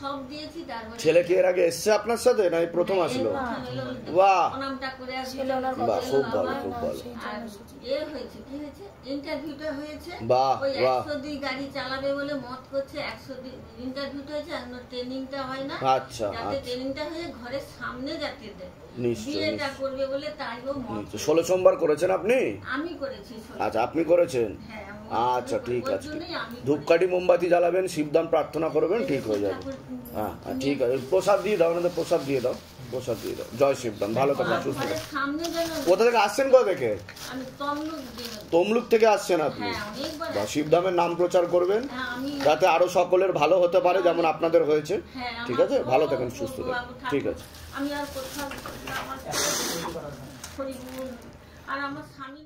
সব দিয়েছি। তারপরে ছেলে কি এর আগে এসছে আপনার সাথে না এই প্রথম আসলো? বাহ প্রণামটা করে আসলো। বাহ, খুব ভালো, খুব ভালো। আর হয়েছে কি হয়েছে, ইন্টারভিউটা হয়েছে। বাহ, ওই বাহ। 102 গাড়ি চালাবে বলে মত করছে। 102 ইন্টারভিউটা হয়েছে, এখনো ট্রেনিংটা হয় না। আচ্ছা, যাতে আচ্ছা। ট্রেনিংটা হয়ে ঘরের সামনে যাতে দেয়, নিশ্চয়ই, বিয়েটা করবে বলে তাইও মত। 16 সোমবার করেছেন আপনি? আমি করেছি। আচ্ছা, আপনি করেছেন? হ্যাঁ, আমি আচ্ছা, ঠিক ওই আছে। জন্যই আমি ধূপকাঠি মোমবাতি জ্বালাবেন, শিবদান প্রার্থনা করবেন, ঠিক হয়ে যাবে। হ্যাঁ, ঠিক আছে। প্রসাদ দিয়ে দাও, ওনাদের প্রসাদ দিয়ে দাও, প্রসাদ দিয়ে দাও। জয় শিবদান, ভালো থাকুন, সুস্থ থাকুন। ঘরের সামনে যেন। কোথা থেকে আসছেন? কোথা থেকে? আমি তমলুক দিয়ে। তমলুক থেকে আসছেন আপনি? হ্যাঁ, অনেকবার। বা শিবধামের নাম প্রচার করবেন, হ্যাঁ, আমি। যাতে আরো সকলের ভালো হতে পারে, যেমন আপনাদের হয়েছে। হ্যাঁ, আমার ঠিক আছে, ভালো থাকেন, সব সুস্থ বন্ধু থাকেন। বাবু ঠিক ঠাকুর। আছে। আমি আর কোথাও আমার হরিবোল। আর আমার স্বামী